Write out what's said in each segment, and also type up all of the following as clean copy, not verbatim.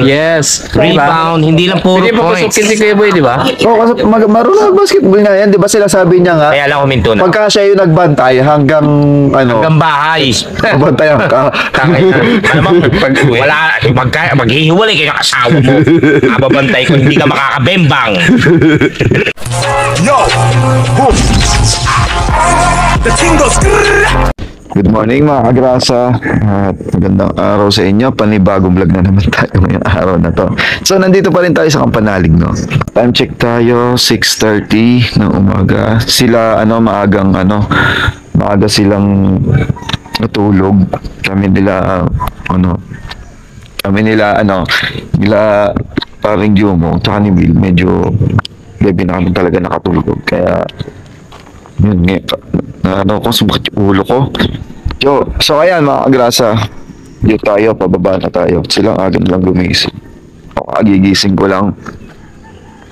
Yes. Rebound, hindi lang puro Hindi pa points. pasukin si Kuya Boy, di ba? Oo, kasi marunong basketball nga yan. Di ba sila sabi niya nga, Kaya lang huminto na. pagka siya yung nagbantay hanggang Hanggang bahay. bantayan ka. Alam mo, pag maghihiwalay kayo ng asawa mo, mababantay ko, hindi ka makakabembang. Yo, boom. The thing goes. Good morning mga kagrasa at magandang araw sa inyo. Panibagong vlog na naman tayo ngayong araw na to. So nandito pa rin tayo sa Kampanalig, no? Time check tayo, 6:30 ng umaga. Sila maaga silang natulog. Kami nila paring Jumo tsaka ni Will, medyo gabi na kami talaga nakatulog. Kaya yun nga, sumakit yung ulo ko. So ayan mga kagrasa, dito tayo, pababa na tayo. Silang agad lang gumising. Gigising ko lang.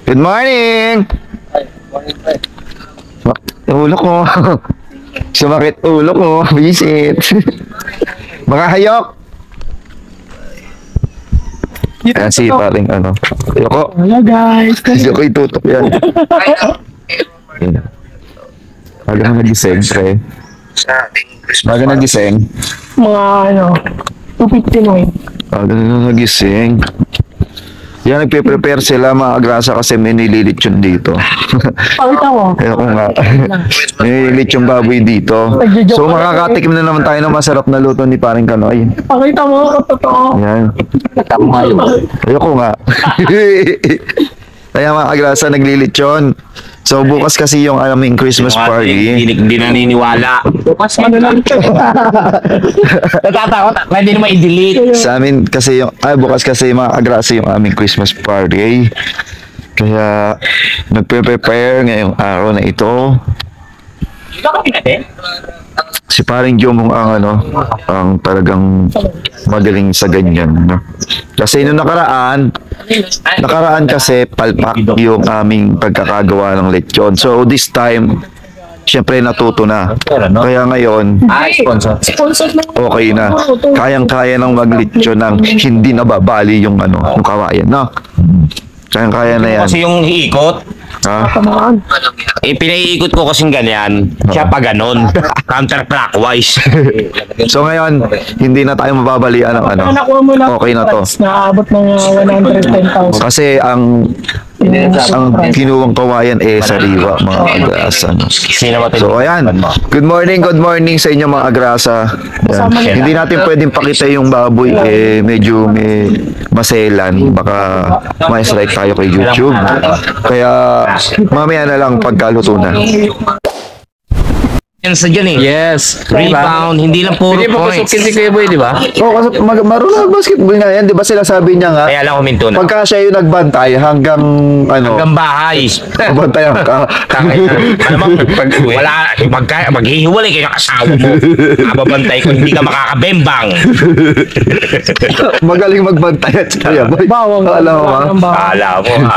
Good morning! Sumakit ulo ko. Sumakit ulo ko. Visit. Mga hayok. Ayan si paring Ayoko. Hello guys. Ayoko itutok yan. Maga nagising, pre. Maga nagising. Mga 2:59. Maga nagising. Yan, nagpe-prepare sila mga agrasa kasi may nililitsyon dito. Pakita mo. Ayoko nga. May nililitsyon baboy dito. So makakatikim na naman tayo ng masarap na luto ni paring Kanoy. Pakita mo kung totoo. Yan. Ayoko nga. Kaya mga agrasa naglilitsyon. So bukas kasi yung aming Christmas party. Hindi naniniwala. Bukas ano lang. Natatakot, pwede naman i-delete. Sa amin kasi bukas kasi mga agrasa yung aming Christmas party. Kaya nagpe-prepare ngayong araw na ito. Si paring Jomong ang talagang magaling sa ganyan, no? Kasi nung nakaraan kasi palpak yung aming pagkakagawa ng lechon. So this time, syempre natuto na. Kaya ngayon, Sponsor. okay na. Kayang-kaya ng maglechon ng hindi nababali yung yung kawayan, no? Kayang-kaya na yan. Kasi yung iikot, Ha? pinaiikot ko kasing ganyan, siya pa ganon, counterclockwise. So ngayon, hindi na tayo mababalian ng Nakuha mo lang. Okay na to. Naabot ng 110,000. Kasi ang kinuwang kawayan sariwa mga agrasa. So ayan, good morning sa inyo mga agrasa. Ayan. Hindi natin pwedeng pakita yung baboy medyo may maselan, baka ma-strike tayo kay YouTube. Kaya mamaya na lang pagkaluto na. Yan sa dyan Yes. Rebound, hindi lang puro Hindi pa points. pasukin si Kuya Boy, di ba? Oo, kasi marunong basketball nga yan. Di ba sila sabi niya nga, Kaya lang huminto na. pagka siya yung nagbantay hanggang Hanggang bahay. bantayan ka. Alam mo, maghihiwalay kayo ng asawa mo, mababantay ko, hindi ka makakabembang. Magaling magbantay at Kuya Boy. Bawang. Alam mo ba? Alam mo ha.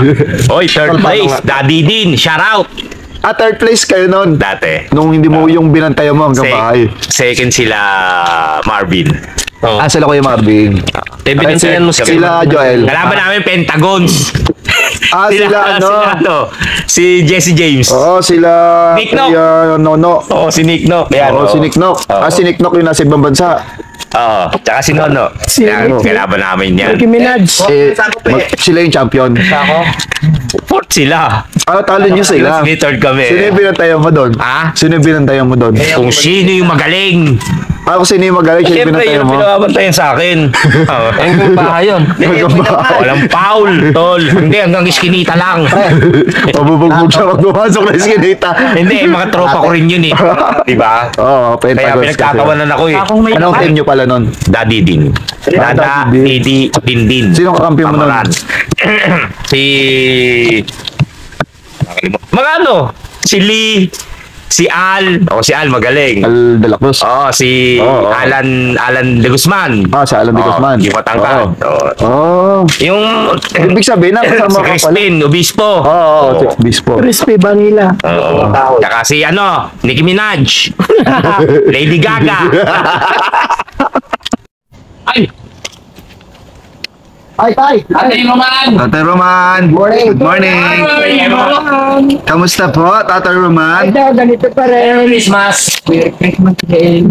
Oy, third place, Daddy Din, shout out. Third place kayo nun. Dati. Nung hindi mo yung binantayan mo hanggang bahay. Second sila Marvin. Sila Kuya Marvin. Binantayan mo Sila Joel. Kalaban namin Pentagons. Sila si Jesse James. Oo, sila Nick Nock. Kuya Nono. Oo, si Nick Nock. Oo, si Nick Nock. Si Nick Nock yung nasa ibang bansa. Oo, tsaka si Nono. Kalaban namin yan. Nicki Minaj. Sila yung champion. Fourth sila. Talo nyo sila. Third kami. Sino yung binantayan mo doon? Ha? Sino yung binantayan mo doon? Kung sino yung magaling. Kung sino yung magaling, sino yung Siyempre, binantayan yun mo? pinabantayan sa akin. Ang bahay yun. Walang foul, tol. Hindi, hanggang iskinita lang. Pabubugbog siya magbumasok na iskinita. Hindi, mga tropa ko rin yun eh. Diba? Oo, Kaya Pentagons pinagtatawanan ako eh. Anong team nyo pala nun? Daddy Din. Dada, Didi, Dindin. Sino kakampi mo nun? Amaran. Si... Mga si Lee, si Al. Si Al magaling. Al de la Cruz. Si Alan de Guzman. Si Alan de Guzman. Yung matangkad. Yung... Ibig sabihin na si kasama ka pala. Crispin Obispo. Si Bispo. Crispy Vanilla. Tsaka si Nicki Minaj. Lady Gaga. Ay! Ay, tay! Ate Roman! Tatay Roman. Good morning. Kamusta po, Tatay Roman? Ito, ganito pa rin. Christmas! Merry Christmas din!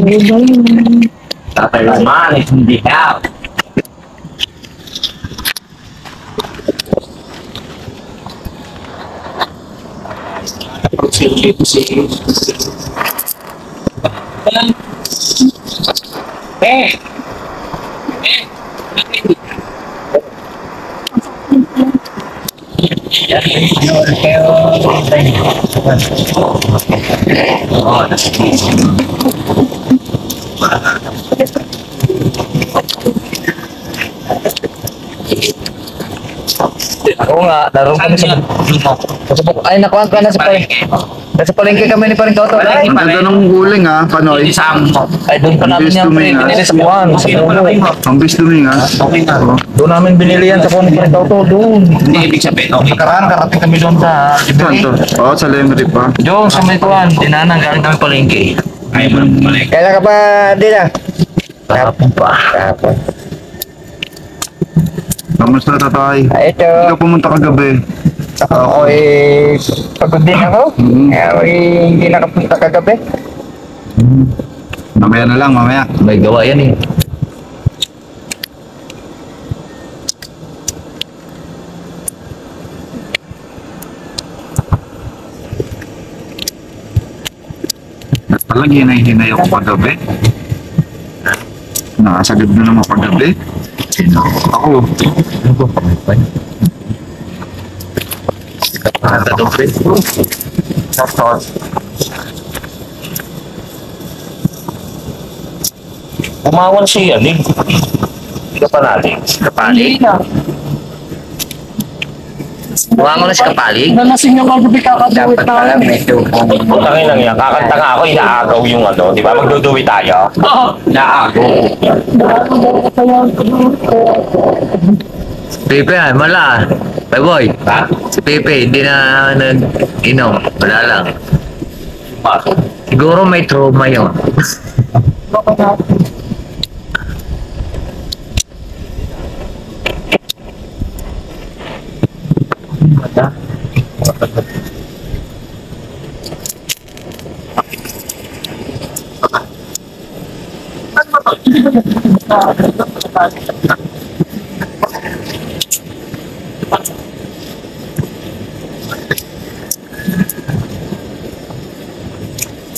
Tatay Roman is in the house. Oo nga, naroon kami sa... Ay, nakuha ka na sa palengke. Nasa palengke kami ni Paring Toto. Ang ganda ng uling ha, Panoy. Ay, doon pa namin yan, pre. Binili sa Kuwan, sa Puno. Ang bistuming ha. Doon namin binili yan sa Kuwan ni Paring Toto, doon. Hindi ibig sabihin, okay. Karating kami doon sa... Saan to? Oo, sa Lemry pa. Doon, sa may Kuwan, dinanang galing kami palengke. Ayaw mo nang bumalik. Kailan ka pa din ah? Kahapon pa. Kamusta, Tatay? Ito, Hindi ka pumunta kagabi. ako pagod din ako. Kaya ako hindi nakapunta kagabi. Mamaya na lang, mamaya. May gawa yan eh. Talagang hinay-hinay ako kagabi. Nakasagad na naman kagabi. Ako. Kanta doon, pre. Umawan siya, Lig. Hindi ka pa natin. Kapalig? Buwango na si Kapalig? Nalasing yung kagabi kakaduwit na. Putangin lang yan. Kakanta nga ako, inaagaw yung ano. Di ba? Magduduwi tayo. Inaagaw. Pepe, mala. Bye boy. Ha? Si Pepe, hindi na nag-inom. Wala lang. Siguro may trauma yun.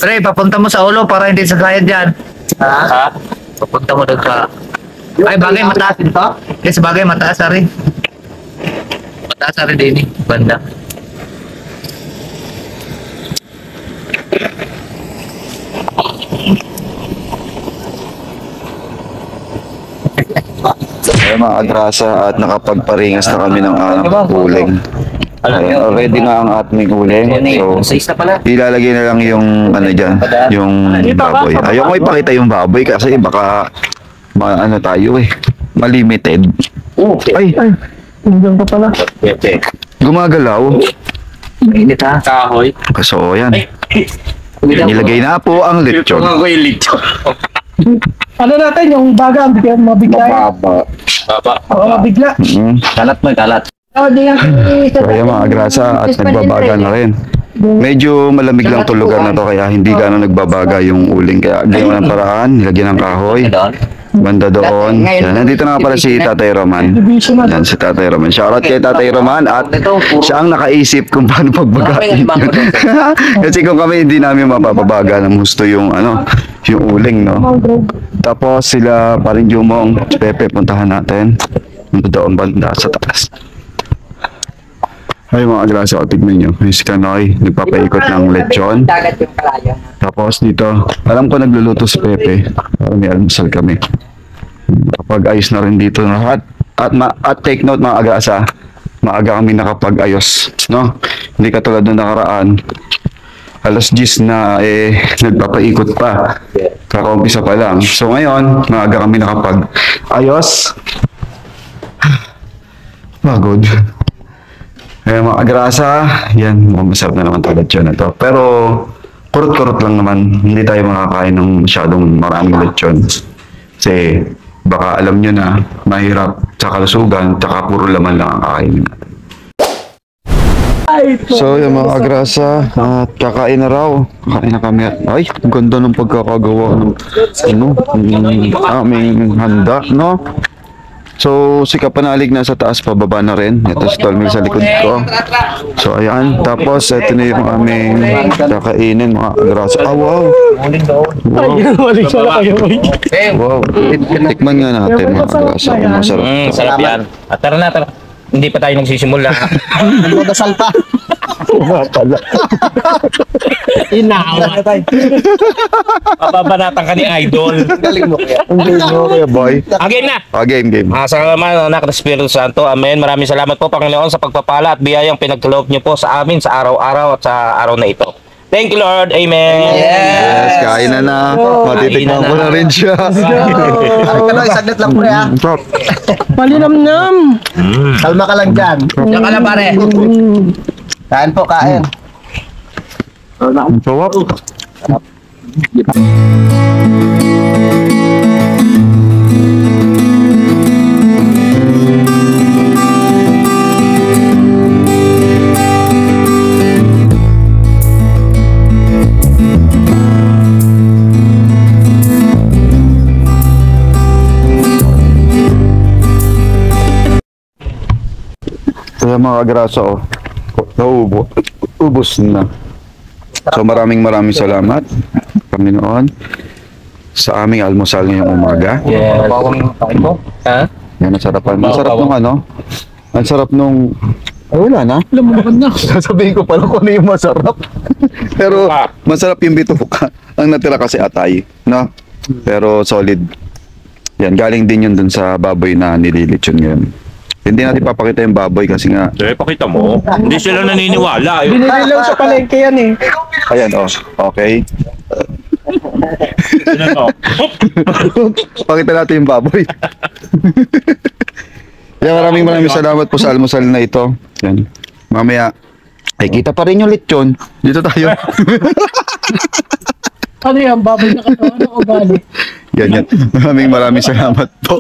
Pre, papunta mo sa ulo para hindi sasayad dyan. Ha? Papunta mo doon sa... Ay, bagay mataas dito? Yes, bagay mataas, Ari. Mataas, Ari, din eh. Banda. Ay, mga agrasa at nakapagparingas na kami ng uling. Ready na ang ating uling. So, ilalagay na lang yung ano dyan, yung baboy. Ayoko ipakita yung baboy kasi baka ano tayo eh, malimited. Ay, Tingnan ka pala. gumagalaw. Mainit ha. Kahoy. So, yan. Nilagay na po ang lechon. Ako yung lito. Ano natin, yung baga, bigyan mabigla. Baba. Oo, mabigla. Kalat mo, kalat. Oh, di lang. So, ayan mga agrasa at nagbabaga na rin. Medyo malamig lang tulugan na to kaya hindi gano'n nagbabaga yung uling. Kaya gano'n ng paraan, nilagyan ng kahoy. Banda doon. Yan, nandito na nga pala si Tatay Roman. Yan si Tatay Roman. Shoutout kay Tatay Roman at siya ang nakaisip kung paano pagbagain yun. Kasi kung kami hindi namin mapapabaga ng gusto yung ano, yung uling, no. Tapos sila paring Jumong, si Pepe, puntahan natin. Doon banda sa taas. Ay mga agrasa, o tignan nyo. May si Kanoy, nagpapaikot ng lechon. Dagat yung kalaya. Tapos dito, alam ko nagluluto si Pepe. Para may almusal kami. Nakapag-ayos na rin dito lahat. At take note mga agrasa, maaga kami nakapag-ayos. No? Hindi katulad ng nakaraan. Alas 10 na nagpapaikot pa. Kakaumpisa pa lang. So ngayon, maaga kami nakapag-ayos. Pagod. Mga agrasa, yan, mukhang masarap na naman talaga lechon na to. Pero, kurot-kurot lang naman, hindi tayo makakain ng masyadong maraming lechon. Kasi, Baka alam nyo na, mahirap sa kalusugan, tsaka puro laman lang ang kakainin. So yung mga agrasa, at kakain na raw. Kakain na kami at ay, ang ganda ng pagkakagawa ng aming handa, no? So si Kapanalig nasa taas, pababa na rin. Ito si Tolmil sa likod ko. So ayan, tapos ito na yung aming kakainin mga agrasa. Ah, wow! Wow! Tikman nga natin mga agrasa. Masarap. Sarap yan. At tara na, tara. Hindi pa tayo nagsisimula. Magdasal pa. Inawa. Papabanatan ka ni Idol. Galing mo kaya. Ang galing mo kaya, boy. Again na. Game. Sa Ama, Anak ng Espiritu Santo. Amen. Maraming salamat po, Panginoon, sa pagpapala at biyayang pinagkaloob niyo po sa amin sa araw-araw at sa araw na ito. Thank you, Lord. Amen. Yes, kain na. Matitikman ko na rin siya. Ano, saglit lang pre ha. Sarap. Malinamnam. Kalma ka lang dyan. Diyan ka na pare. Kain po, kain. Ang sarap. Kaya mga agrasa, ubos na. So maraming salamat, Panginoon, sa aming almusal ngayong umaga. Yes. Ha? Yan, ang sarapan. Ang sarap nung ang sarap nung, ay wala na. Sasabihin ko pala kung ano yung masarap. Pero masarap yung bituka. Ang natira kasi atay, no? Pero solid. Yan, galing din yun dun sa baboy na nililitsyon ngayon. Hindi natin papakita yung baboy kasi nga, Pakita mo. Hindi sila naniniwala. Binili lang sa palengke yan eh. ayan, okay. Pakita natin yung baboy. Yan, maraming salamat po sa almusal na ito. Yan. Mamaya, ay kita pa rin yung lechon. Dito tayo. Ano yan? Baboy na katawan ng ugali. Yan. Maraming salamat po.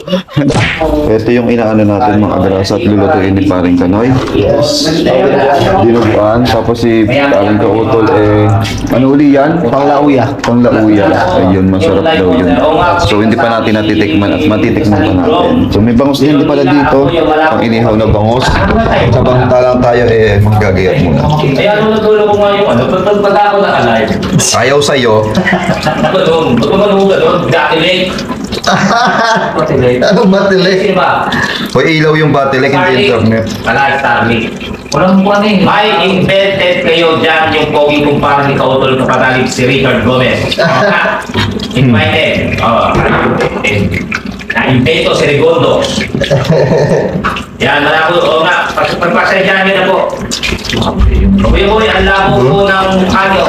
Ito yung inaano natin mga agrasa at lulutuin ni Paring Kanoy. Yes. Dinuguan. Tapos si Paring Kautol ano uli yan? Panglauya. Ayun, masarap daw yun. So hindi pa natin natitikman at matitikman pa natin. So may bangus din pala dito. Pang inihaw na bangus. Sabang talang tayo maggagayat muna. Kaya nung natulog ko nga yung pagpagpag ako na alive. Ayaw sa'yo. Ako doon. Ba't manuga doon? Dakilig. Batilig. Anong batilig? Sino ba? O ilaw yung batilig, hindi internet. Wala, Starlink. Walang buwan eh. May invented kayo dyan yung pogi kumpara ni Kautol Kapanalig si Richard Gomez. Invited. Na-invento si Regondo. Yan, malabo. Oo nga, pagpasensyahan niyo na po. Uy, ang labo po ng ano.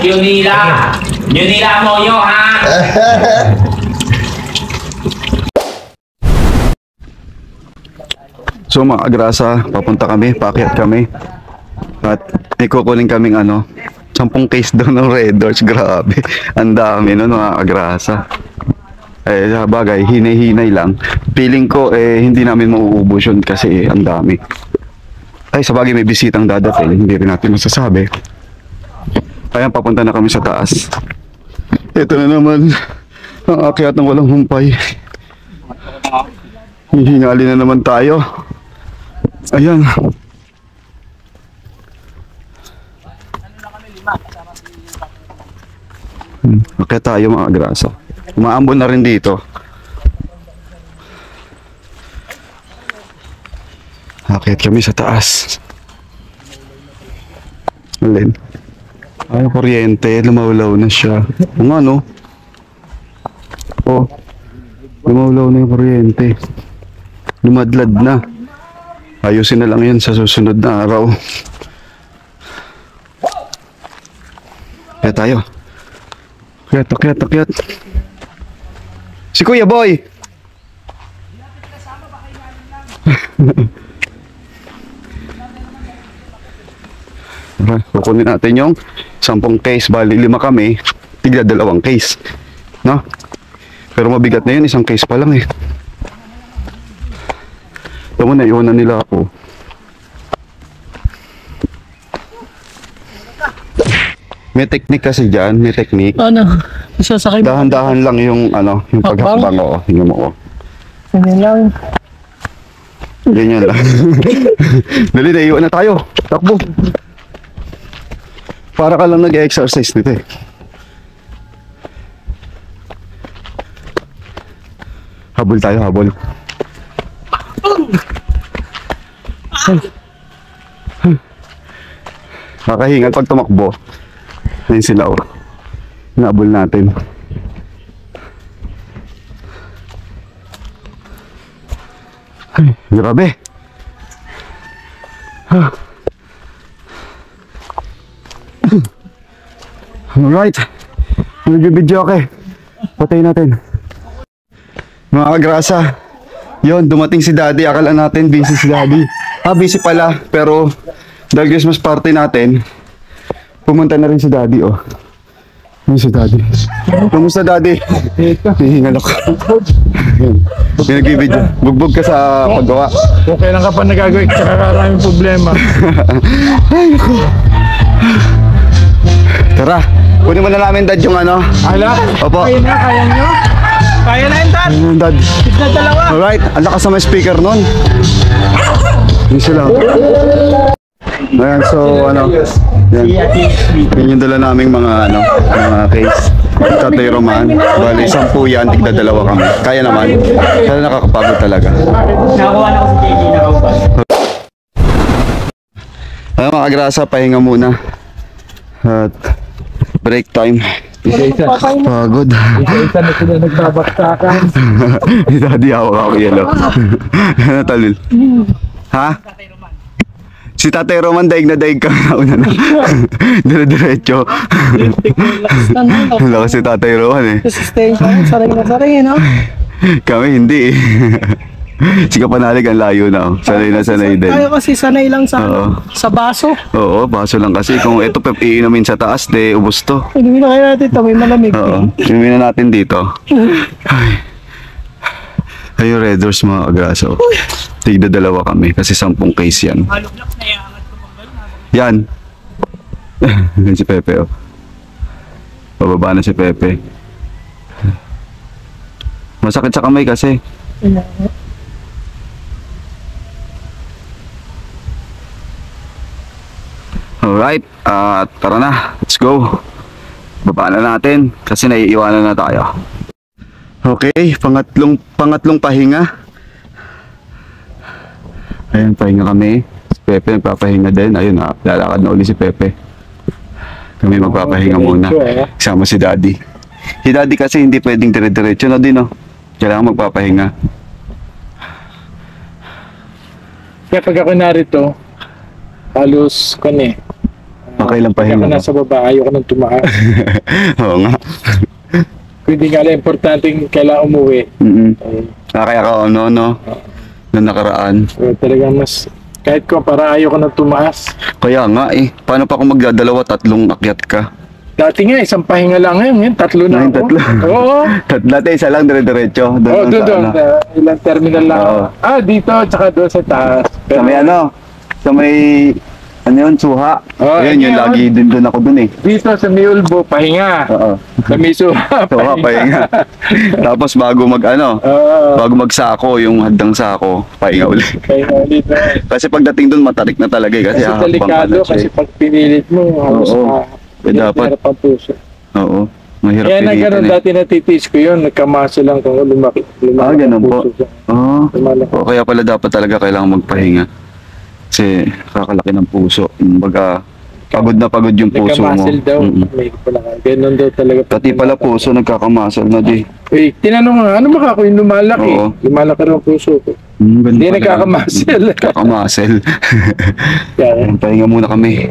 Yunila mo nyo, ha? So mga agrasa, papunta kami, paakyat kami. At may kukunin kaming 10 case daw ng Red Doors. Grabe, ang dami nun mga agrasa. Bagay, hinay-hinay lang. Feeling ko hindi namin mauubos yun kasi ang dami. Ay, sa bagay may bisitang dadating, hindi rin natin masasabi. Kaya papunta na kami sa taas. Ito na naman ang akyat ng walang humpay. Hihingali na naman tayo. Ayan. Akyat tayo mga agrasa. Umaambon na rin dito. Akyat kami sa taas. Alin? Ay, kuryente. Lumawlaw na siya. Kung ano? Oh. Lumawlaw na yung kuryente. Lumadlad na. Ayusin na lang yan sa susunod na araw. Kaya tayo. Akyat. Si Kuya Boy! Kukunin natin yung 10 case. Bali 5 kami. Tigla 2 case. No? Pero mabigat na yun, isang case pa lang eh. Tama na, iwanan nila ako. May technique kasi dyan, may technique. Ano? Isasakay mo. Dahan-dahan lang yung ano, yung Hakbang? paghakbang ko. Tingnan mo ko. Ganyan lang. Ganyan lang. Dali na, iwan na tayo. Takbo. Para ka lang nag-exercise nito eh. Habol tayo, habol. Kakahingal pag tumakbo. Ayun sila oh. Hinabol natin. Ay, grabe. Alright. Nag-video okay. Patayin natin. Mga kagrasa. Yon, dumating si Daddy. Akala natin busy si Daddy. Busy pala. Pero dahil Christmas party natin, pumunta na rin si Daddy oh. Ayun si Daddy. Kamusta Daddy? Hihingal ako. Yung nag-video. Bugbog ka sa paggawa. Kung kailan ka pa nagagawin, kakaraming problema. Ay, naku. Tara, kunin mo na namin Dad yung ano. Ala? Opo. Kaya na, kaya nyo? Kaya na yun, Dad? Ayun, Dad. Tignan dalawa. Alright, ang lakas na may speaker nun. Yun sila. Ayan, so ano. Yan. Yan yung dala naming mga ano, mga case. Tatay Roman. Bali, 10 yan, tigda 2 kami. Kaya naman. Kaya nakakapagod talaga. Nakakuha na ko si JJ na kaupas. Ayan mga kagrasa, pahinga muna. At break time. Pagod. Isa na sila nagbabaksakan. Daddy, hawak ako yelo. Ano talil? Ha? Si Tatay Roman, daig na daig ka. Una na. Dire-diretso. Lakas si Tatay Roman eh. Station, saray na saray, no? Kami hindi eh. Si Kapanalig ang layo na. Oh. Sanay na sanay din. Tayo kasi sanay lang sa, Oo. sa baso. Oo, baso lang kasi. Kung ito pep iinumin sa taas, de ubos to. Inumin na kayo natin ito, may malamig. Oo, inumin na natin dito. Ay. Ayun, Red Doors mga kagraso. Tigda 2 kami kasi 10 case yan. Yan. Yan si Pepe oh. Bababa na si Pepe. Masakit sa kamay kasi. Alright, tara na. Let's go. Baba na natin kasi naiiwanan na tayo. Okay, pangatlong pahinga. Ayun, pahinga kami. Si Pepe nagpapahinga din. Ayun, lalakad na uli si Pepe. Kami magpapahinga muna. Kasama si Daddy. Si Daddy kasi hindi pwedeng dire-diretso na din, no? Kailangan magpapahinga. Kaya pag ako narito, halos ko na eh. Okay lang Pag ako pahinga. nasa baba, ayoko nang tumaas. Oo nga. Hindi nga lang importanteng kailangan umuwi. Kaya ka ano, no? Na nakaraan. So, talagang mas, kahit ko para ayoko nang tumaas. Kaya nga eh. Paano pa kung magdadalawa, 3 akyat ka? Dati nga, isang pahinga lang ngayon, 3 na ako. 3. Oo. Dati isa lang dire-diretso. Oo, doon. Ilang terminal lang. Oo. Dito, tsaka doon sa taas. Sa may ano? Sa may ano yun, Suha. Oo, Ayun, yun, yun. lagi din doon ako doon eh. Dito sa Miulbo, pahinga. Oo. Sa Misuha, Suha, pahinga. Tapos bago mag ano, Oo. bago magsako, yung hadang sako, pahinga ulit. Pahinga ulit. Kasi pagdating doon, matarik na talaga eh. Kasi Kasi hahakbang ka delikado, na siya kasi eh. pag pinilit mo, halos Oo. na Dapat. hirap ang puso. Oo. Mahirap Kaya na pilitin gano'n, eh. dati natitiis ko yun, nagkamasa lang kung lumaki Ganun ang po. puso ko. Oo. Lumalaki. O, kaya pala dapat talaga kailangan magpahinga. Kasi kakalaki ng puso. Kumbaga, pagod na pagod yung puso mo. Nagkamuscle daw, may pala ka. Ganun daw talaga. Pati pala puso nagkakamuscle na di. Eh, tinanong nga, ano ba ako yung lumalaki? Oo. Lumalaki rin ang puso ko. Ganun Hindi pala. nagkakamuscle. Nagkakamuscle. Kaya, Pahinga muna kami.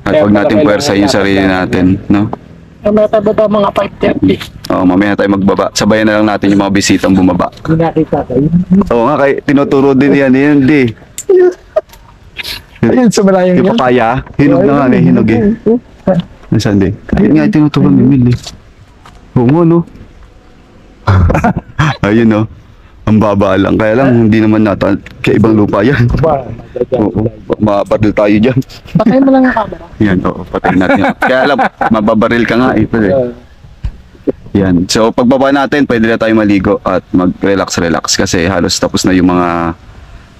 At Kaya huwag natin pala puwersa yung kailangan sarili natin, no? Kami baba mga 5:30. Oo, mamaya tayo magbaba. Sabayan na lang natin yung mga bisitang bumaba. hindi nakita ko. Oo nga, kay tinuturo din yan di. Ayun, sa malayong Yung papaya, hinog na nga eh, hinog eh. Nasaan di? Ayun nga, tinuturo ni Mil eh. Oo nga, no? Ayun oh. Ang baba lang. Kaya lang, hindi naman nata kaibang lupa yan. Oo. Mapapadil tayo dyan. Patayin mo lang ang camera. Yan, oo. Patayin natin. Kaya lang, mababaril ka nga eh. Yan. So, pagbaba natin, pwede na tayo maligo at mag-relax-relax kasi halos tapos na yung mga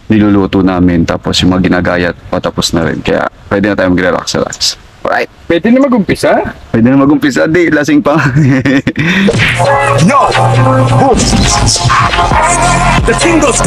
niluluto namin. Tapos yung mga ginagayat, patapos na rin. Kaya, pwede na tayo mag-relax-relax. Alright. Pwede na mag-umpisa? Pwede na mag-umpisa. Di, lasing pa. Yo! Boom! The king goes.